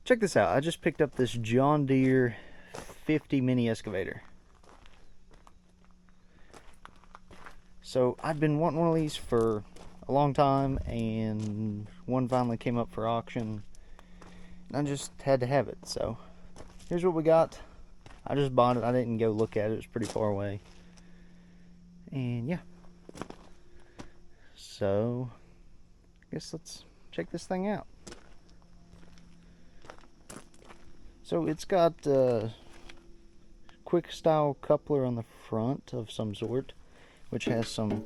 Check this out. I just picked up this John Deere 50 mini excavator. So I'd been wanting one of these for a long time, and one finally came up for auction, and I just had to have it. So here's what we got. I just bought it. I didn't go look at it. It was pretty far away. And yeah. So I guess let's check this thing out. So it's got a quick style coupler on the front of some sort, which has some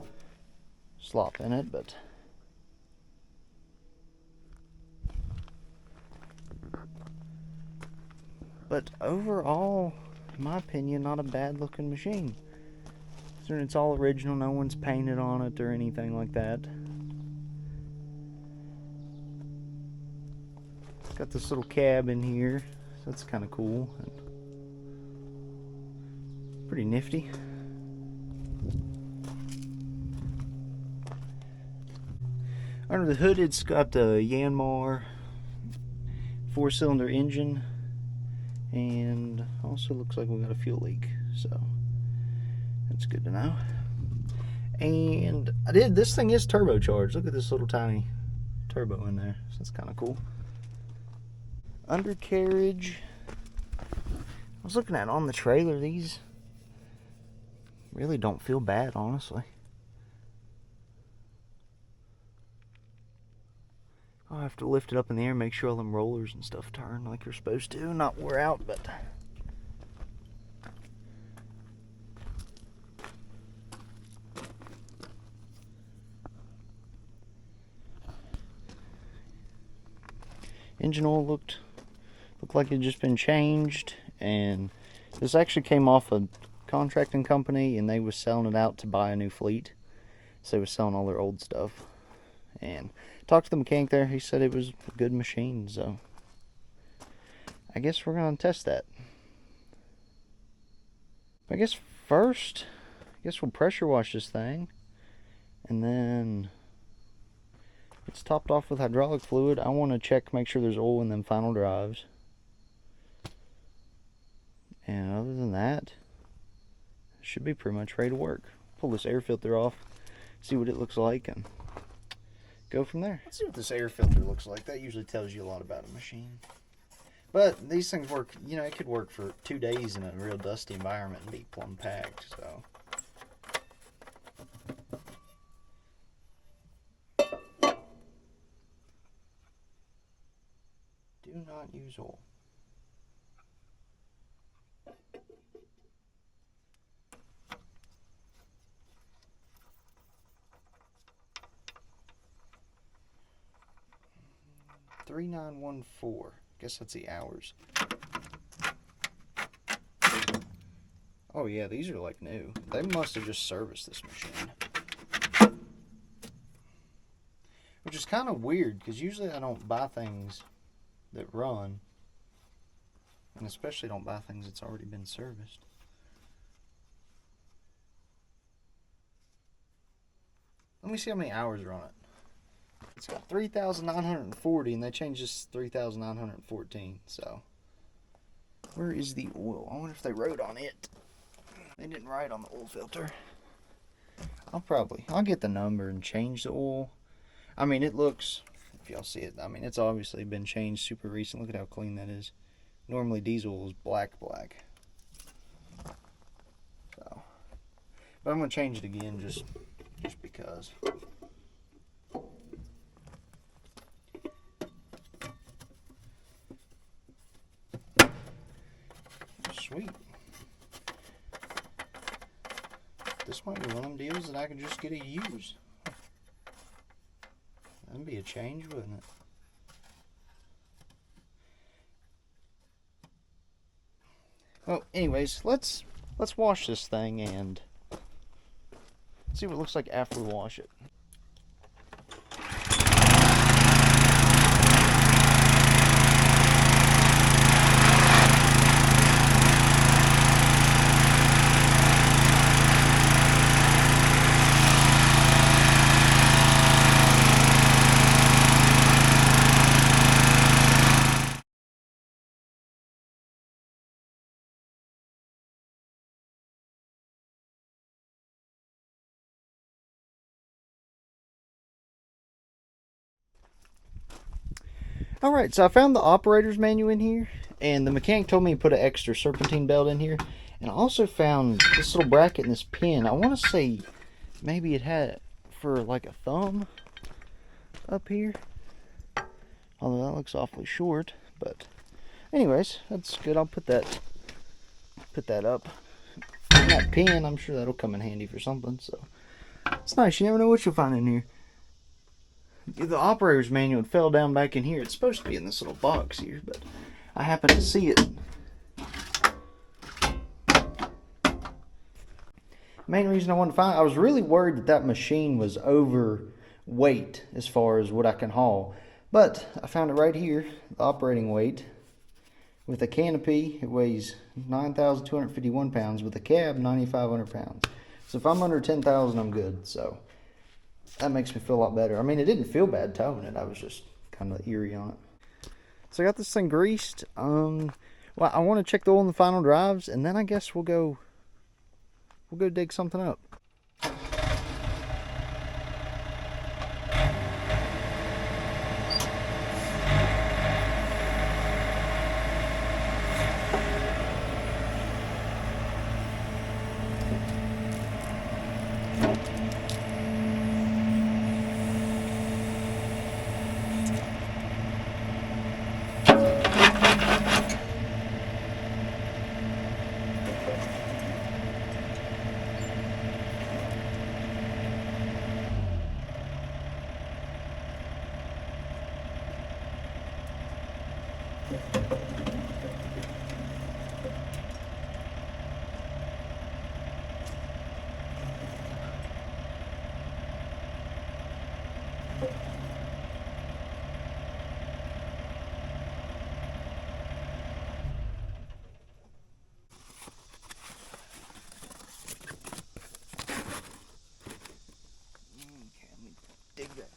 slop in it, but overall, in my opinion, not a bad looking machine. It's all original, no one's painted on it or anything like that. It's got this little cab in here, so that's kind of cool. Pretty nifty. Under the hood, it's got a Yanmar 4-cylinder engine, and also looks like we got a fuel leak, so that's good to know. And this thing is turbocharged. Look at this little tiny turbo in there, so that's kind of cool. Undercarriage, I was looking at on the trailer, these really don't feel bad, honestly. I'll have to lift it up in the air, make sure all them rollers and stuff turn like they're supposed to, not wear out, but engine oil looked like it had just been changed, and this actually came off a contracting company, and they was selling it out to buy a new fleet, so they was selling all their old stuff. And talked to the mechanic there. He said it was a good machine, so I guess we're gonna test that. I guess first, we'll pressure wash this thing, and then it's topped off with hydraulic fluid. I want to check, make sure there's oil in them final drives. And other than that, it should be pretty much ready to work. Pull this air filter off, see what it looks like, and go from there. Let's see what this air filter looks like. That usually tells you a lot about a machine. But these things work, it could work for 2 days in a real dusty environment and be plumb packed, so. Do not use oil. $3,914. Guess that's the hours. Oh yeah, these are like new. They must have just serviced this machine. Which is kind of weird, because usually I don't buy things that run. And especially don't buy things that's already been serviced. Let me see how many hours are on it. It's got 3,940, and they changed this to 3,914, so. Where is the oil? I wonder if they wrote on it. They didn't write on the oil filter. I'll get the number and change the oil. I mean, it looks, if y'all see it, I mean, it's obviously been changed super recent. Look at how clean that is. Normally diesel is black. So, but I'm going to change it again just because. Sweet. This might be one of them deals that I can just get to use. That'd be a change, wouldn't it? Well, anyways, let's wash this thing and see what it looks like after we wash it. Alright, so I found the operator's manual in here, and the mechanic told me to put an extra serpentine belt in here. And I also found this little bracket and this pin. I want to say maybe it had it for like a thumb up here. Although that looks awfully short, but anyways, that's good. I'll put that up. And that pin, I'm sure that'll come in handy for something, so it's nice. You never know what you'll find in here. The operator's manual fell down back in here. It's supposed to be in this little box here, but I happened to see it. Main reason I wanted to find it, I was really worried that machine was overweight as far as what I can haul. But I found it right here, the operating weight. With a canopy, it weighs 9,251 pounds. With a cab, 9,500 pounds. So if I'm under 10,000, I'm good. So that makes me feel a lot better. I mean, it didn't feel bad towing it. I was just kind of eerie on it. So I got this thing greased. Well, I want to check the oil in the final drives, and then I guess we'll go dig something up. Dig that.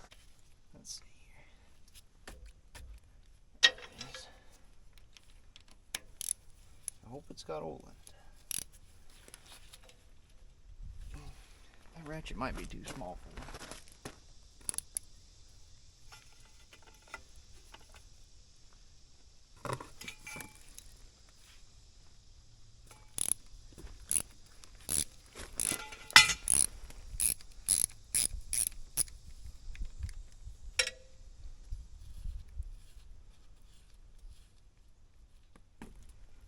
Let's see here. There it is. I hope it's got oil in it. That ratchet might be too small for me.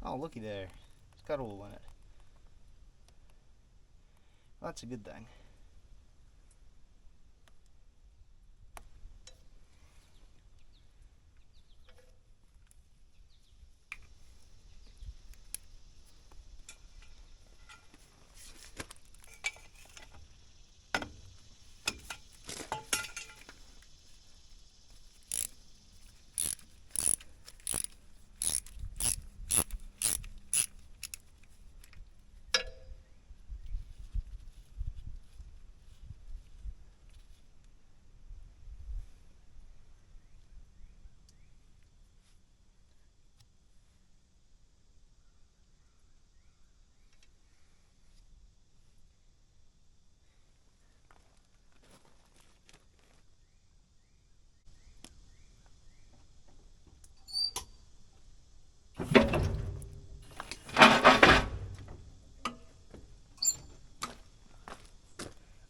Oh, looky there. It's got oil in it. Well, that's a good thing.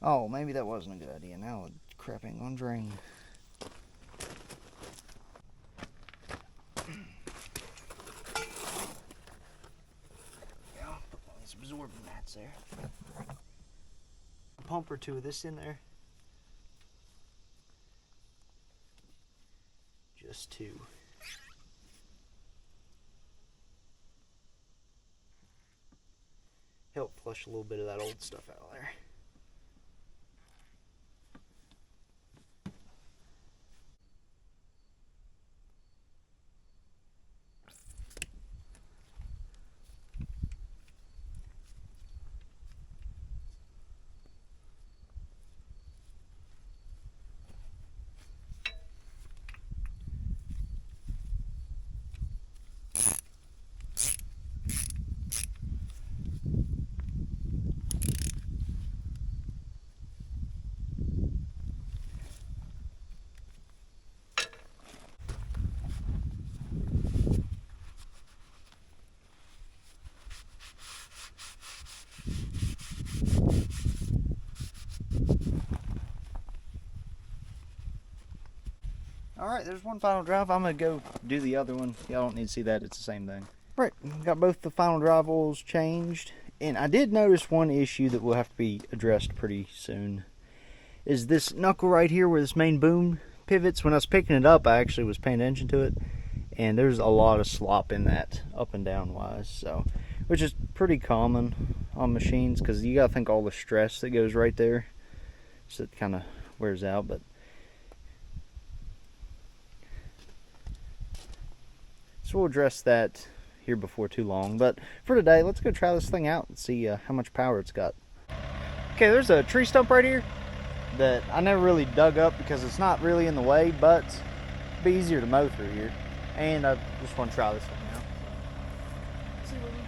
Oh, maybe that wasn't a good idea. Now the crap ain't gonna drain. Yeah, put one of these absorbent mats there. A pump or two of this in there. Just to help flush a little bit of that old stuff out of there. Alright, there's one final drive. I'm going to go do the other one. Y'all don't need to see that. It's the same thing. Right, got both the final drive oils changed. And I did notice one issue that will have to be addressed pretty soon. Is this knuckle right here where this main boom pivots. When I was picking it up, I actually was paying attention to it. And there's a lot of slop in that, up and down wise. So, which is pretty common on machines, because you got to think all the stress that goes right there. So it kind of wears out. But so we'll address that here before too long. But for today, let's go try this thing out and see how much power it's got. Okay, there's a tree stump right here that I never really dug up because it's not really in the way, but it'd be easier to mow through here. And I just want to try this thing out. So, let's see what we do.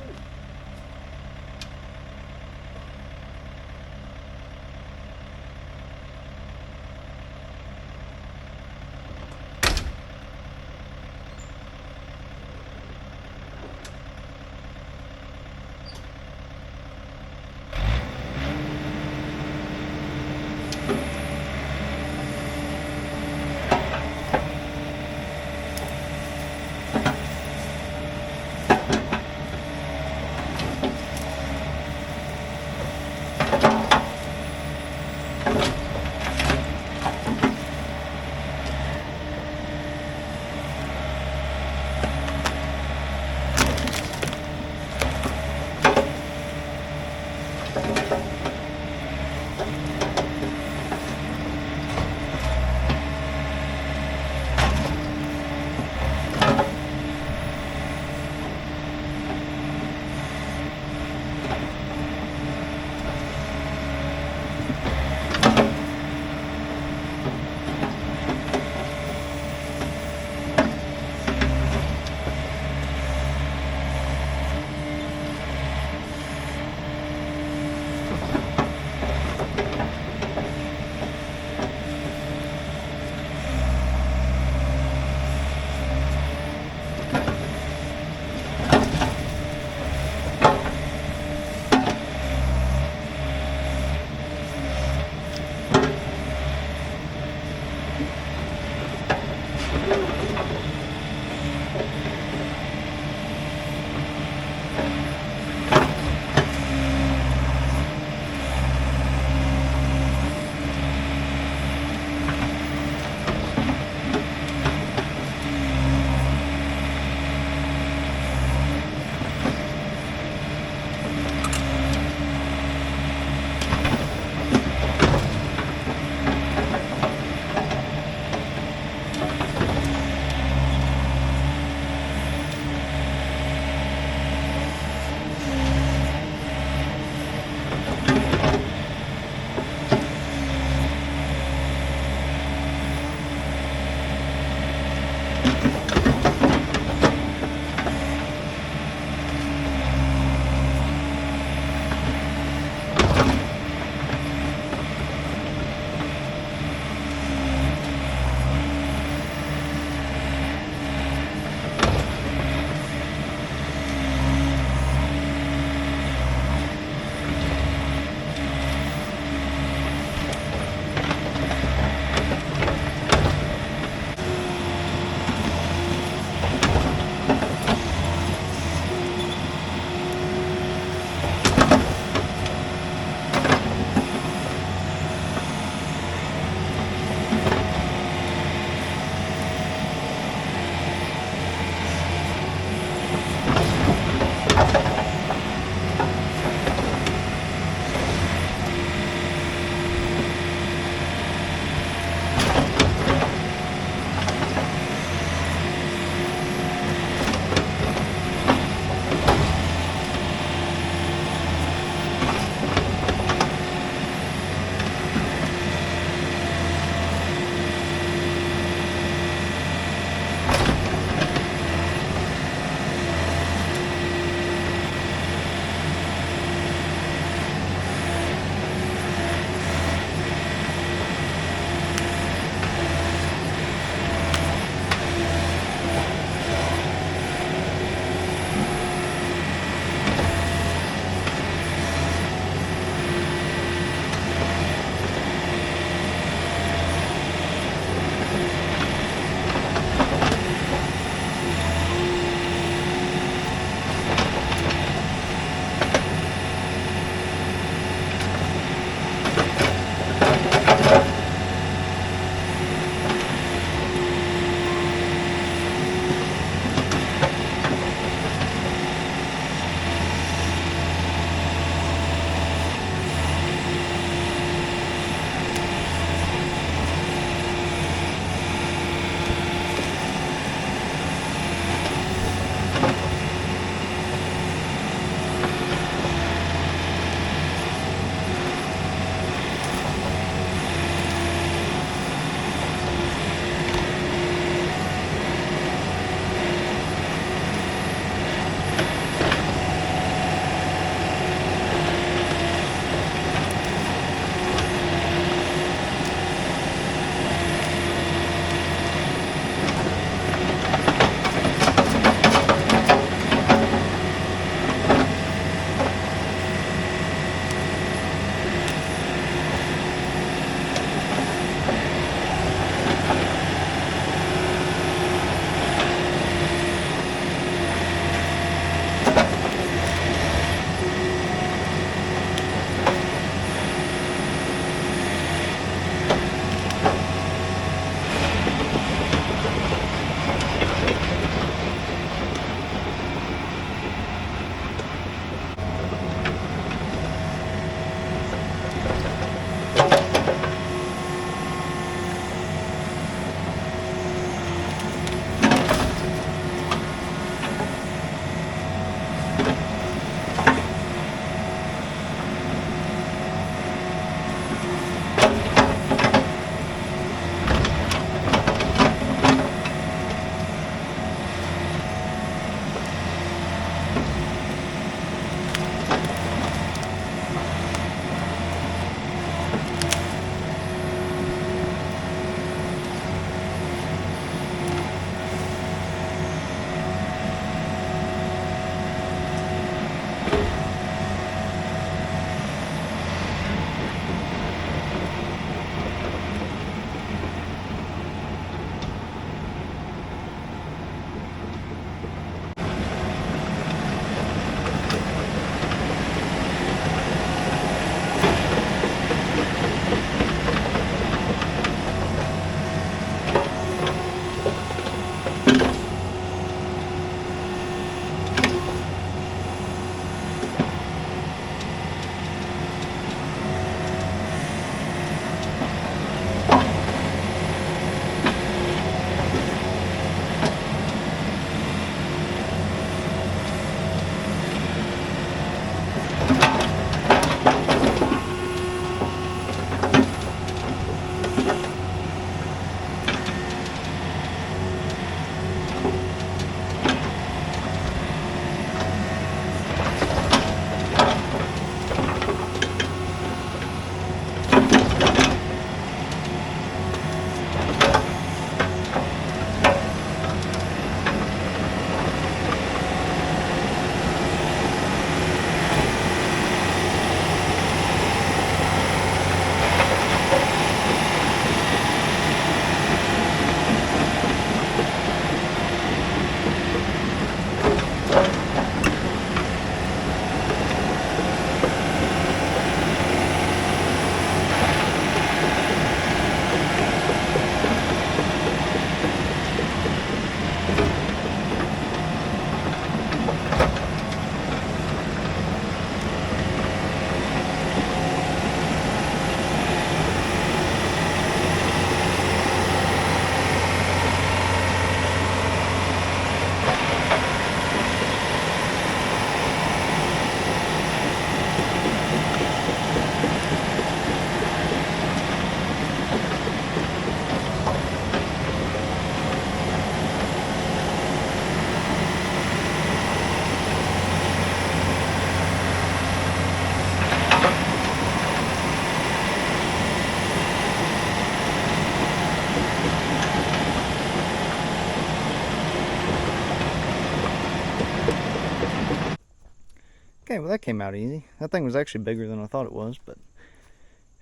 Okay, well that came out easy. That thing was actually bigger than I thought it was, but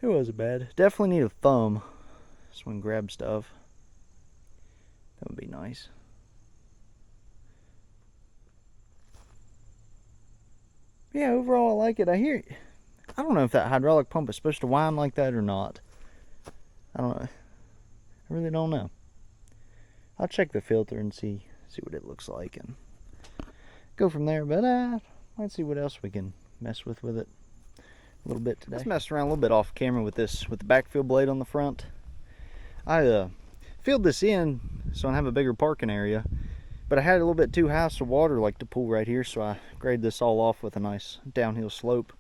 it wasn't bad. Definitely need a thumb so we can grab stuff. That would be nice. Yeah, overall I like it. I don't know if that hydraulic pump is supposed to whine like that or not. I don't know. I really don't know. I'll check the filter and see what it looks like and go from there. But let's see what else we can mess with it a little bit today. Let's mess around a little bit off camera with the backfill blade on the front. I filled this in so I have a bigger parking area, but I had a little bit too high so water like to pool right here, so I graded this all off with a nice downhill slope.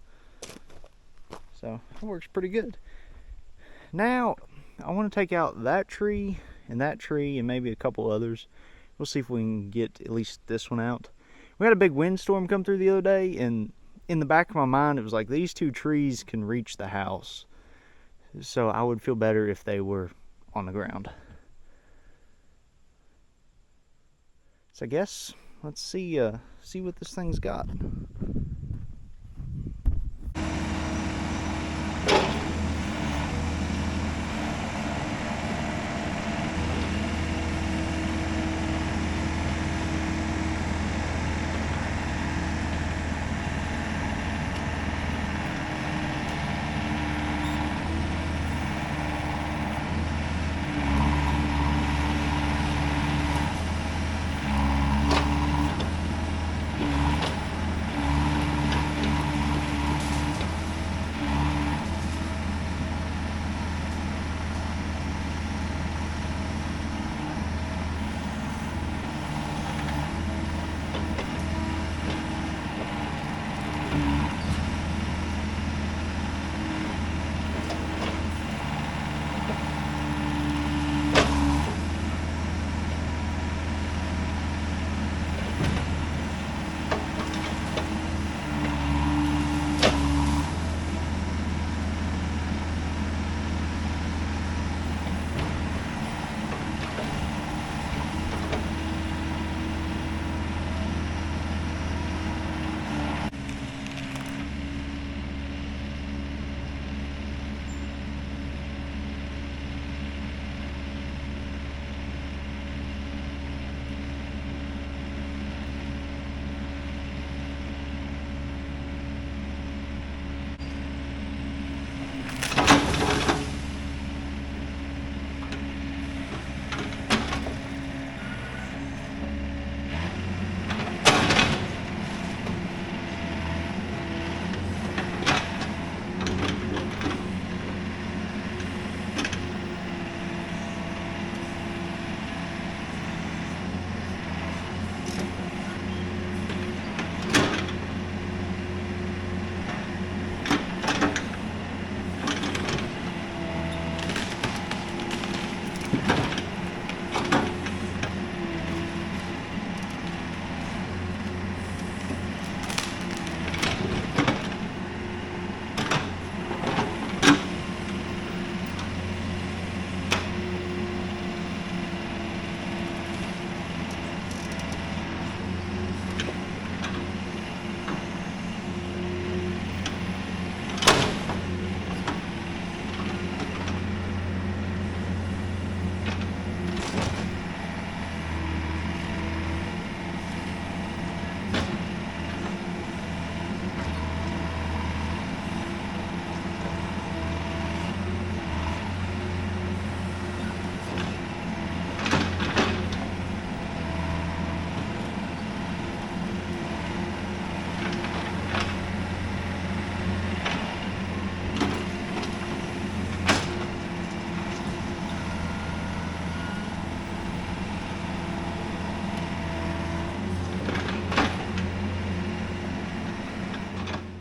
So it works pretty good. Now I want to take out that tree and maybe a couple others. We'll see if we can get at least this one out. We had a big windstorm come through the other day, and in the back of my mind it was like these two trees can reach the house, so I would feel better if they were on the ground. So I guess let's see what this thing's got.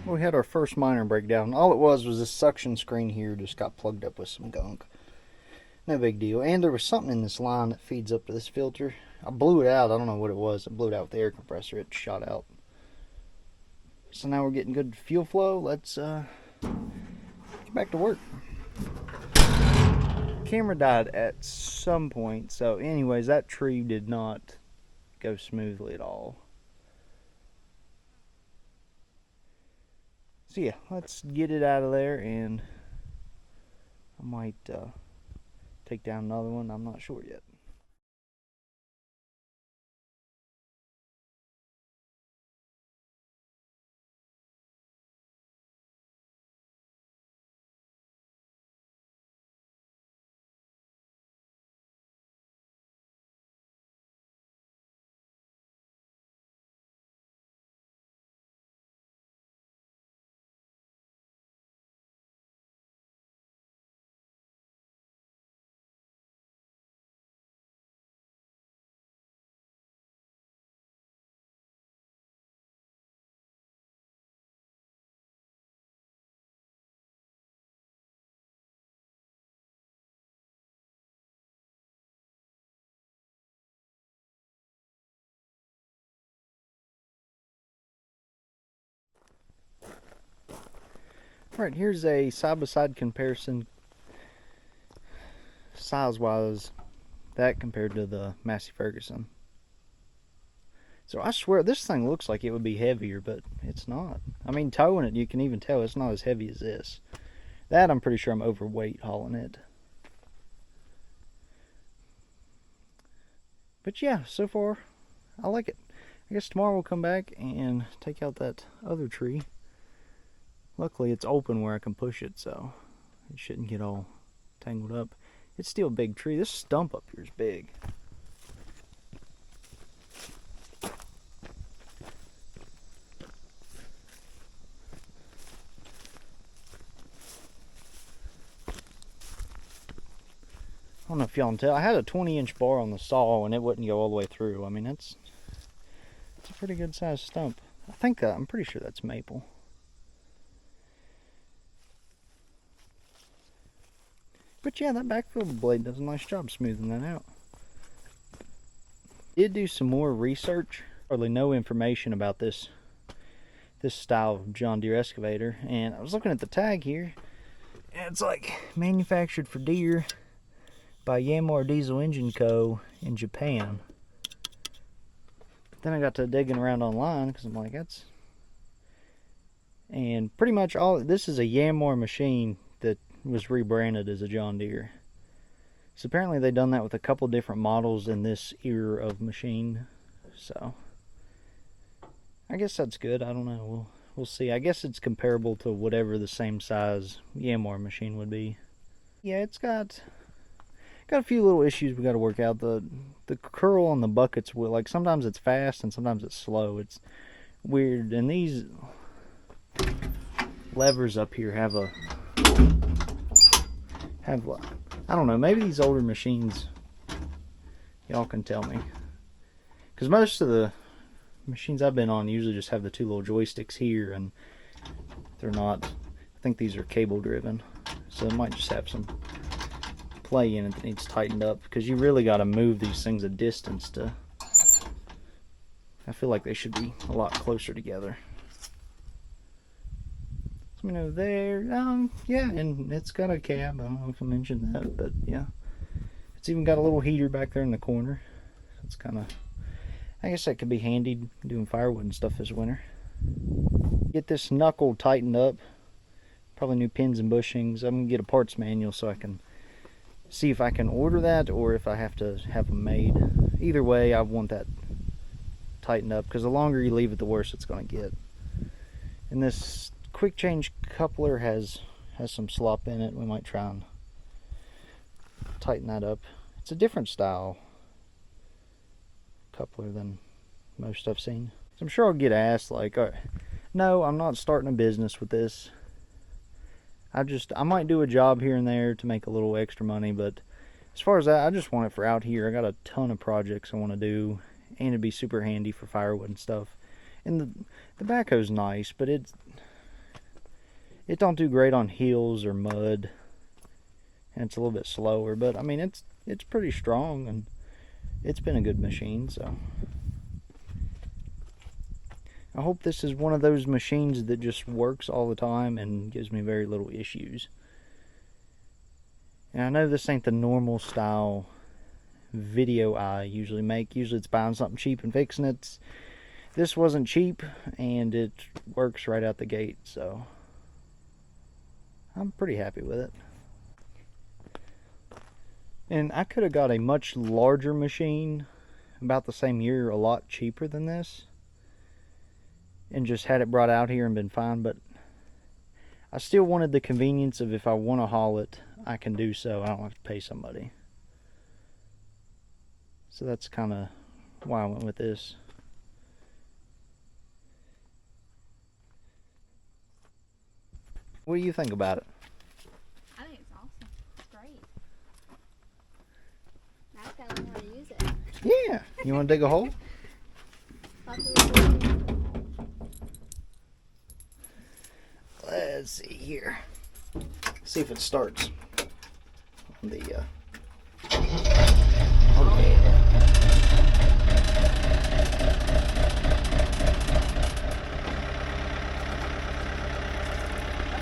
We had our first minor breakdown. All it was this suction screen here just got plugged up with some gunk. No big deal. And there was something in this line that feeds up to this filter. I blew it out. I don't know what it was. I blew it out with the air compressor. It shot out. So now we're getting good fuel flow. Let's get back to work. Camera died at some point. So anyways, that tree did not go smoothly at all. So yeah, let's get it out of there, and I might take down another one. I'm not sure yet. Alright, here's a side-by-side comparison, size-wise, that compared to the Massey Ferguson. So I swear this thing looks like it would be heavier, but it's not. I mean, towing it, you can even tell it's not as heavy as this. That I'm pretty sure I'm overweight hauling it. But yeah, so far, I like it. I guess tomorrow we'll come back and take out that other tree. Luckily it's open where I can push it, so it shouldn't get all tangled up. It's still a big tree. This stump up here is big. I don't know if y'all can tell. I had a 20-inch bar on the saw and it wouldn't go all the way through. I mean, it's a pretty good sized stump. I'm pretty sure that's maple. But yeah, that backfill blade does a nice job smoothing that out. Did do some more research. Hardly no information about this style of John Deere excavator, and I was looking at the tag here, and it's like manufactured for Deere by Yanmar Diesel Engine Co. in Japan. Then I got to digging around online because I'm like, and pretty much this is a Yanmar machine that was rebranded as a John Deere. So apparently they've done that with a couple different models in this era of machine. So I guess that's good. I don't know. We'll see. I guess it's comparable to whatever the same size Yanmar machine would be. Yeah, it's got a few little issues we got to work out. The curl on the buckets, like sometimes it's fast and sometimes it's slow. It's weird. And these levers up here have I don't know, maybe these older machines, y'all can tell me, because most of the machines I've been on usually just have the two little joysticks here, and they're not. I think these are cable driven, so it might just have some play in it that needs tightened up, because you really got to move these things a distance to. I feel like they should be a lot closer together. You know, there, yeah, and it's got a cab. I don't know if I mentioned that, but yeah, it's even got a little heater back there in the corner. It's kind of, I guess that could be handy doing firewood and stuff this winter. Get this knuckle tightened up, probably new pins and bushings. I'm gonna get a parts manual so I can see if I can order that or if I have to have them made. Either way, I want that tightened up, because the longer you leave it, the worse it's gonna get. And this quick change coupler has some slop in it. We might try and tighten that up. It's a different style coupler than most I've seen. So I'm sure I'll get asked like, no, I'm not starting a business with this. I might do a job here and there to make a little extra money, but as far as that, I just want it for out here. I got a ton of projects I want to do, and it'd be super handy for firewood and stuff. And the backhoe's nice, but it don't do great on hills or mud, and it's a little bit slower, but I mean it's pretty strong, and it's been a good machine. So I hope this is one of those machines that just works all the time and gives me very little issues. And I know this ain't the normal style video I usually make. Usually it's buying something cheap and fixing it. This wasn't cheap, and it works right out the gate, so I'm pretty happy with it. And I could have got a much larger machine about the same year, a lot cheaper than this, and just had it brought out here and been fine, but I still wanted the convenience of if I want to haul it, I can do so. I don't have to pay somebody. So that's kind of why I went with this. What do you think about it? I think it's awesome. It's great. Now I kind of want to use it. Yeah. You want to dig a hole? Let's see here. See if it starts on the oh yeah. Okay.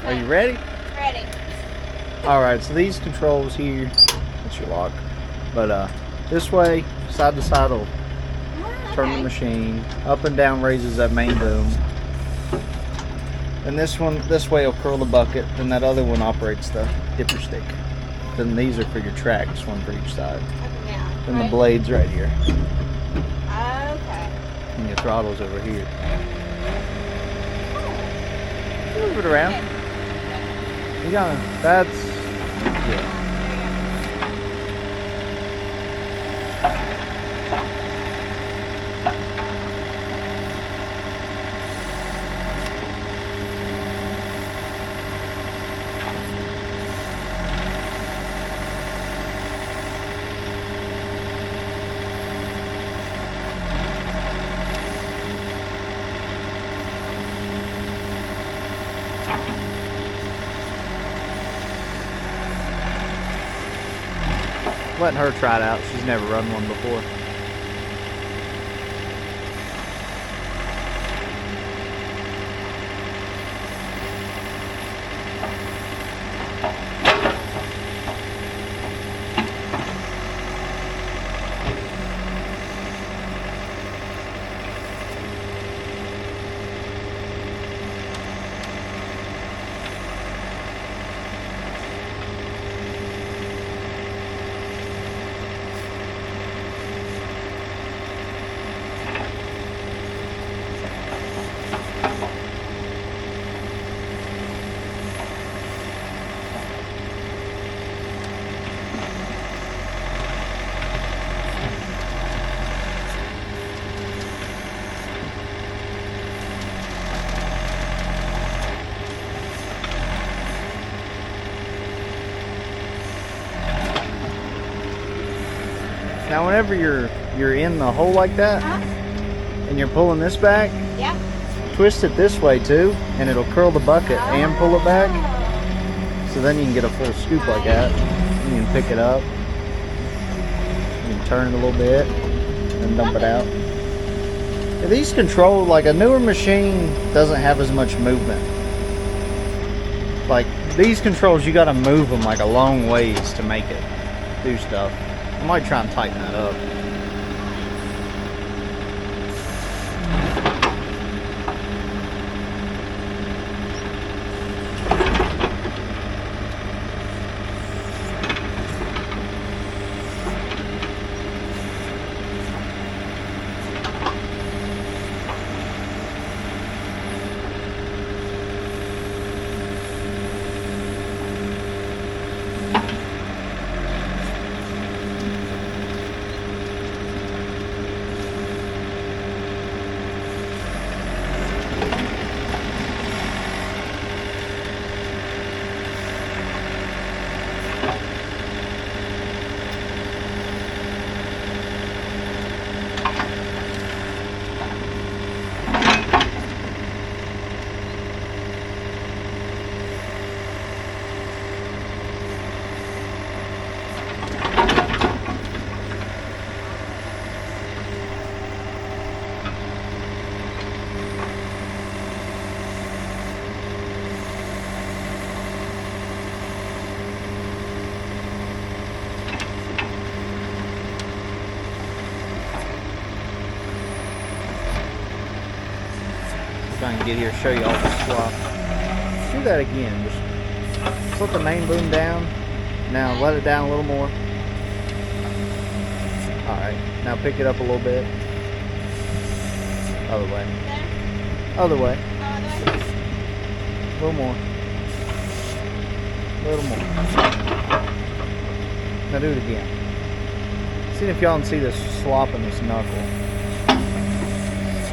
Are you ready? Ready. Alright, so these controls here, that's your lock. But this way, side to side will turn the machine. Up and down raises that main boom. And this way will curl the bucket, and that other one operates the dipper stick. Then these are for your tracks, one for each side. And the blade's right here. Okay. And your throttle's over here. Move it around. You gotta, that's, yeah. Letting her try it out. She's never run one before. Now whenever you're in the hole like that, and you're pulling this back, twist it this way too, and it'll curl the bucket and pull it back. So then you can get a full scoop like that. You can pick it up, you can turn it a little bit, and dump it out. Yeah, these control, like a newer machine doesn't have as much movement. Like these controls, you gotta move them like a long ways to make it do stuff. I might try and tighten that up. Try and get here, show you all the swap. Do that again. Just Just let the main boom down. Now let it down a little more. Alright, now pick it up a little bit. Other way. Other way. A little more. A little more. Now do it again. See if y'all can see this slop in this knuckle.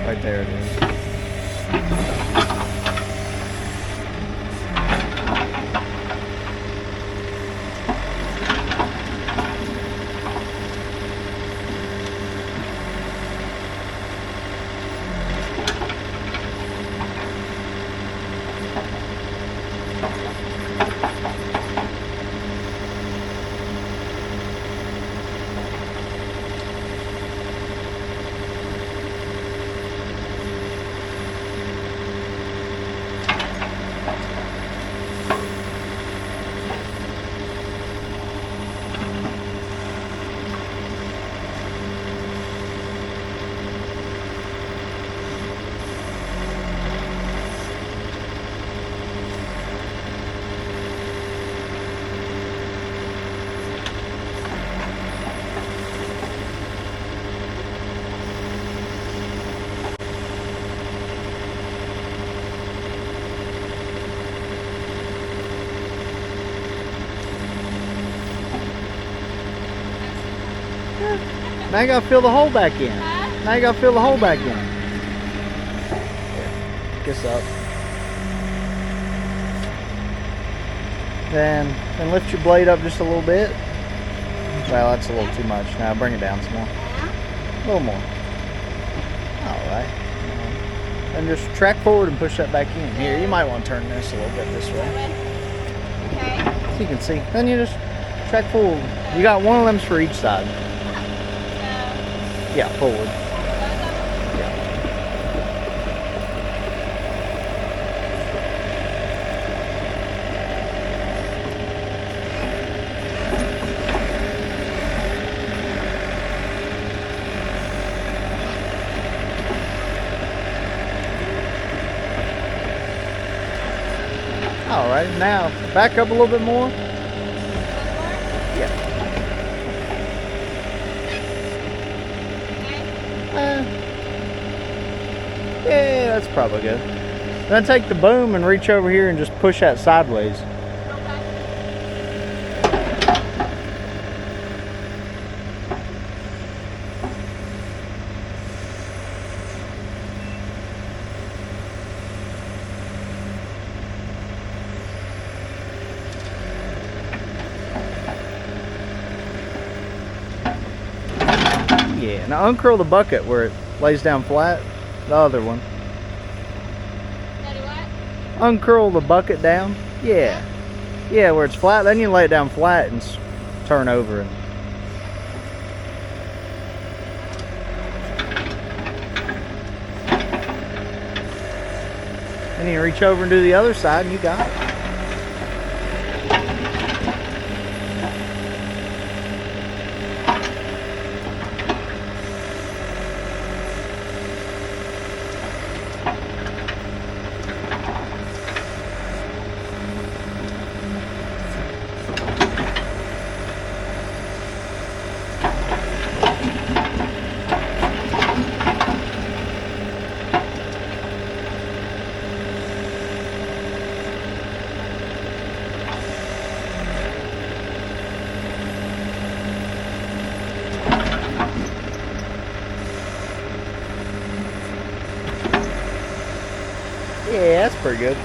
Right there it is. Now you gotta fill the hole back in. Now you gotta fill the hole back in. Here, this up. Then lift your blade up just a little bit. Well, that's a little too much. Now bring it down some more. A little more. Alright. And just track forward and push that back in. Here, you might want to turn this a little bit this way. Okay. So you can see. Then you just track forward. You got one of them for each side. Yeah, forward. Yeah. All right, now back up a little bit more. Yeah. Yeah, that's probably good. Then take the boom and reach over here and just push that sideways. Yeah, now uncurl the bucket where it lays down flat. The other one. Uncurl the bucket down. Yeah. Yeah, where it's flat. Then you lay it down flat and turn over. And you reach over and do the other side and you got it. Yeah, that's pretty good.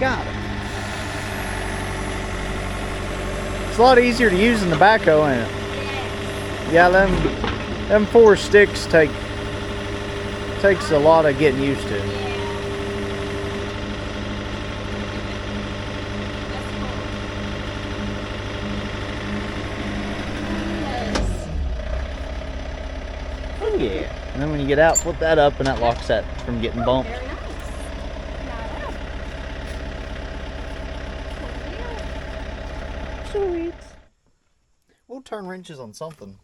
Got it. It's a lot easier to use than the backhoe, ain't it? Yeah, them 4 sticks takes a lot of getting used to. Oh yeah. And then when you get out, flip that up and that locks that from getting bumped. Very nice. Sweet. We'll turn wrenches on something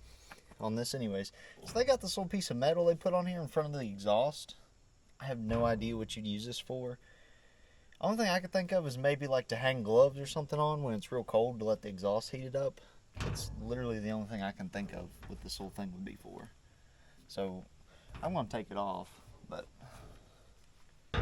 on this anyways. So they got this little piece of metal they put on here in front of the exhaust. I have no idea what you'd use this for. Only thing I could think of is maybe like to hang gloves or something on when it's real cold to let the exhaust heat it up. It's literally the only thing I can think of what this whole thing would be for. So I'm going to take it off, but I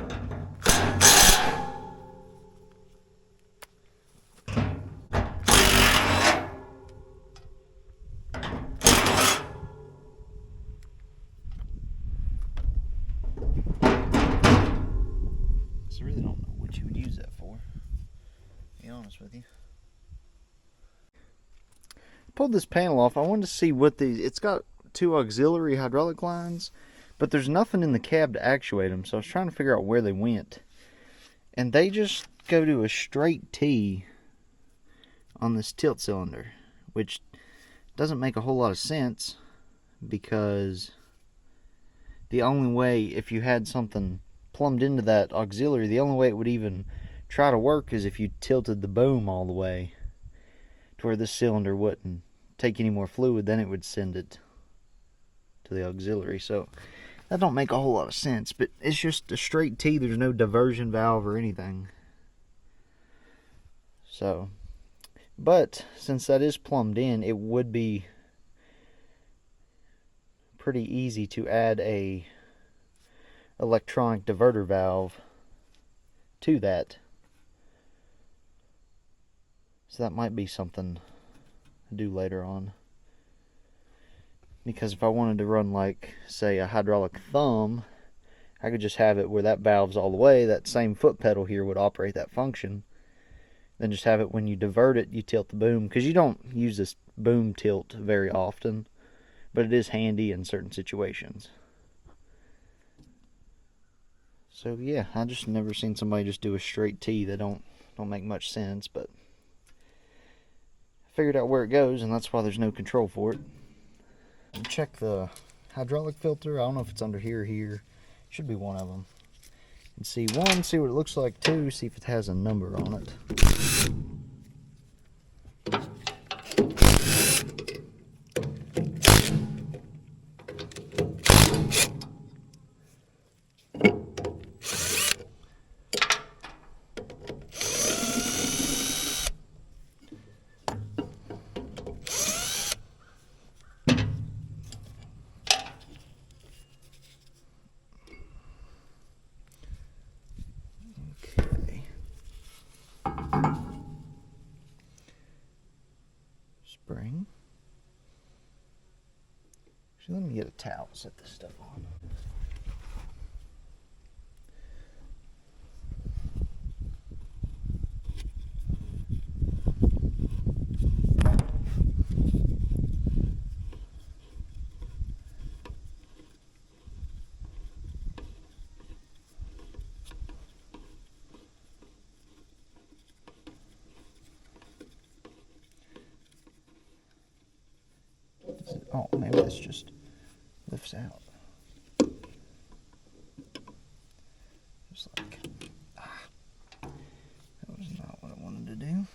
really don't know what you would use that for, to be honest with you. Pulled this panel off. I wanted to see what these, it's got 2 auxiliary hydraulic lines, but there's nothing in the cab to actuate them, so I was trying to figure out where they went. And they just go to a straight T on this tilt cylinder, which doesn't make a whole lot of sense, because the only way, if you had something plumbed into that auxiliary, the only way it would even try to work is if you tilted the boom all the way to where this cylinder wouldn't take any more fluid, then it would send it to the auxiliary. So that don't make a whole lot of sense, but it's just a straight T. There's no diversion valve or anything. So, but since that is plumbed in, it would be pretty easy to add a electronic diverter valve to that. So that might be something to do later on. Because if I wanted to run, like, say, a hydraulic thumb, I could just have it where that valve's all the way. That same foot pedal here would operate that function. Then just have it when you divert it, you tilt the boom. Because you don't use this boom tilt very often, but it is handy in certain situations. So yeah, I just never seen somebody just do a straight T. That don't make much sense, but I figured out where it goes, and that's why there's no control for it. Check the hydraulic filter. I don't know if it's under here or here. Should be one of them. And see one, see what it looks like. 2, see if it has a number on it. Spring. Actually, let me get a towel to set this stuff on. Oh, maybe this just lifts out. Just like, that was not what I wanted to do.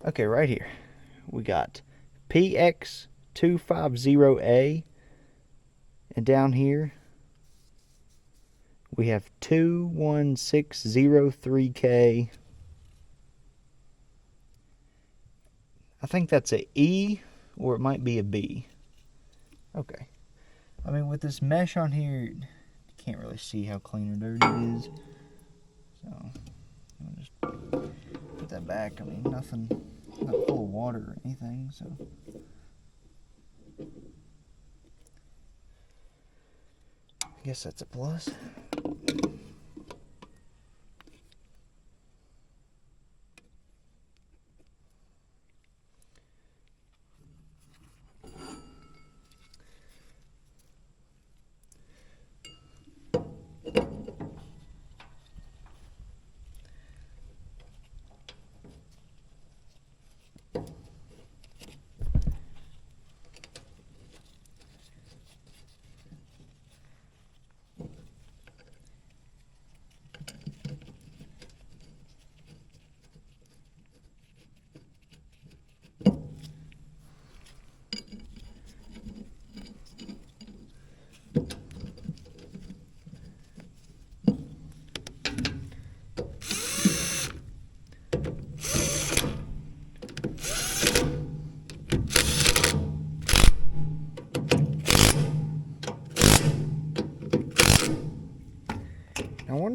Okay, right here we got PX250A, and down here we have 21603K. I think that's a E, or it might be a B. Okay. I mean, with this mesh on here, you can't really see how clean or dirty it is. So, I'll just put that back. I mean, nothing, not full of water or anything, so. I guess that's a plus.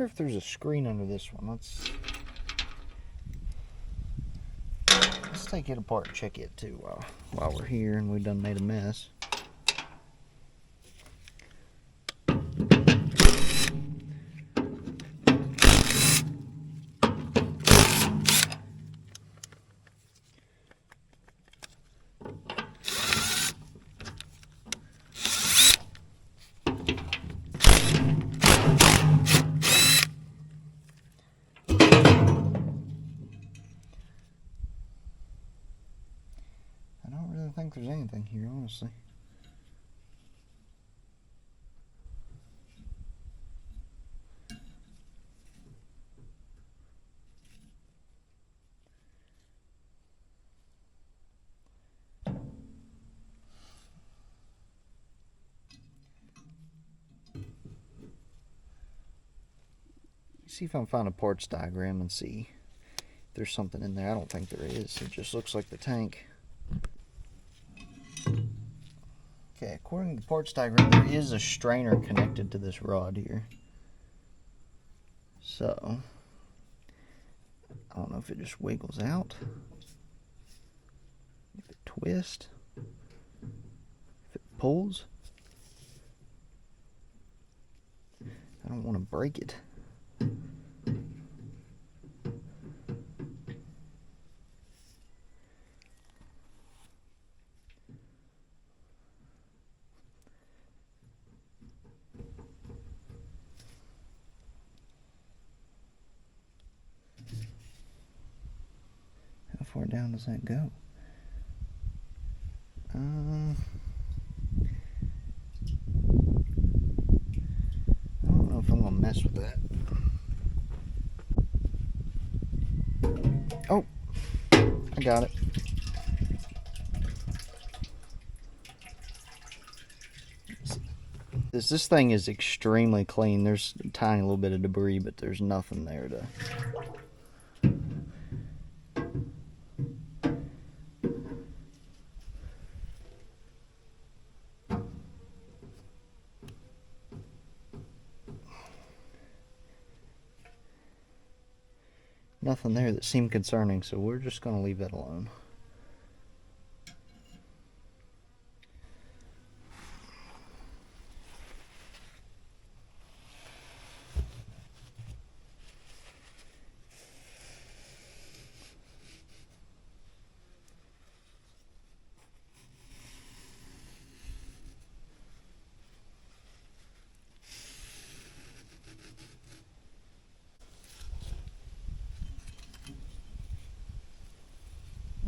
wonder if there's a screen under this one. Let's take it apart and check it too while we're here and we done made a mess. I don't really think there's anything here, honestly. See if I can find a parts diagram and see if there's something in there. I don't think there is. It just looks like the tank. Okay, according to the parts diagram, there is a strainer connected to this rod here. So, I don't know if it just wiggles out, if it twists, if it pulls. I don't want to break it. How far down does that go? I don't know if I'm gonna mess with that. Oh, I got it. This thing is extremely clean. There's a tiny little bit of debris, but there's nothing there to... Nothing there that seemed concerning, so we're just going to leave that alone.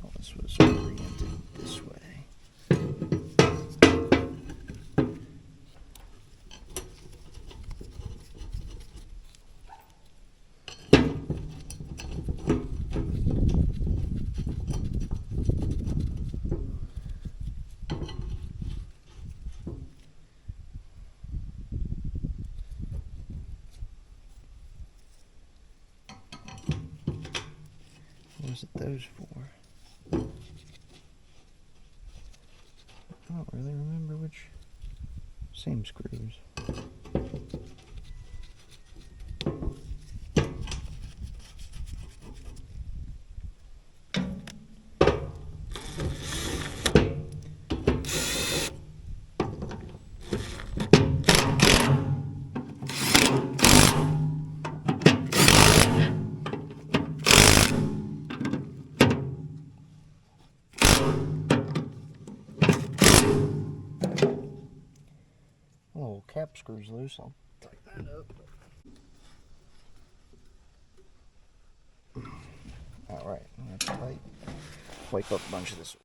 Oh, this was oriented this way. What was it those for? I don't really remember which. Same screws. Oh, cap screw's loose. I'll tighten that up. Alright, that's tight. Wake up a bunch of this.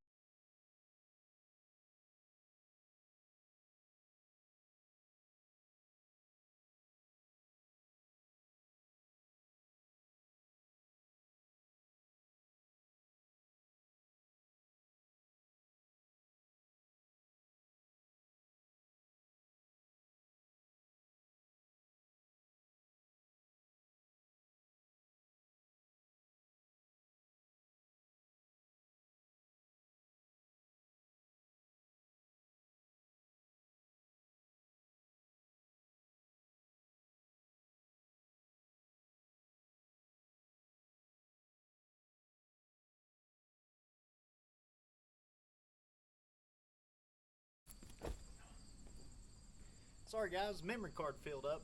Sorry guys, memory card filled up.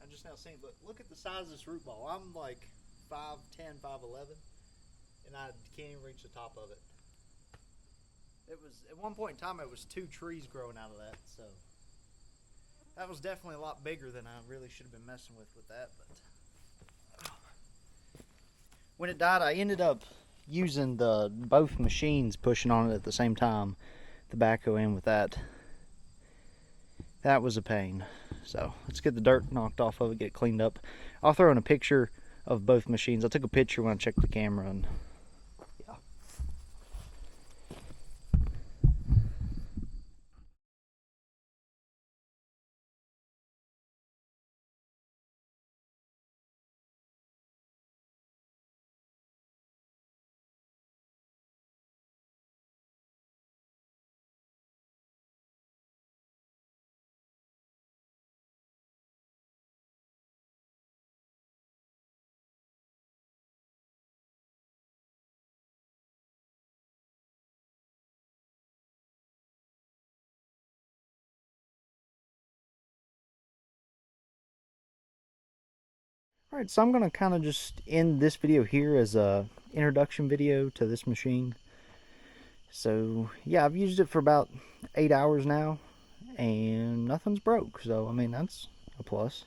I just now seen, but look at the size of this root ball. I'm like 5'10", 5'11", and I can't even reach the top of it. It was, at one point in time, it was 2 trees growing out of that, so that was definitely a lot bigger than I really should have been messing with that. But when it died, I ended up using both machines pushing on it at the same time, the backhoe in with that. That was a pain. So let's get the dirt knocked off of it, get it cleaned up. I'll throw in a picture of both machines. I took a picture when I checked the camera, and yeah. Alright, so I'm going to kind of just end this video here as a introduction video to this machine. So yeah, I've used it for about 8 hours now, and nothing's broke. So I mean, that's a plus.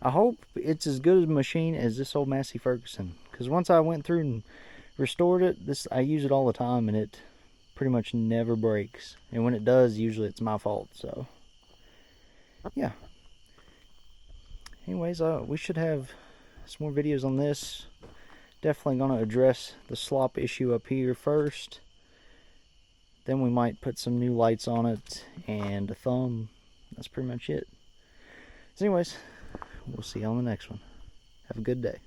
I hope it's as good a machine as this old Massey Ferguson, because once I went through and restored it, I use it all the time, and it pretty much never breaks. And when it does, usually it's my fault. So yeah. Anyways, we should have some more videos on this. Definitely going to address the slop issue up here first. Then we might put some new lights on it and a thumb. That's pretty much it. So anyways, we'll see you on the next one. Have a good day.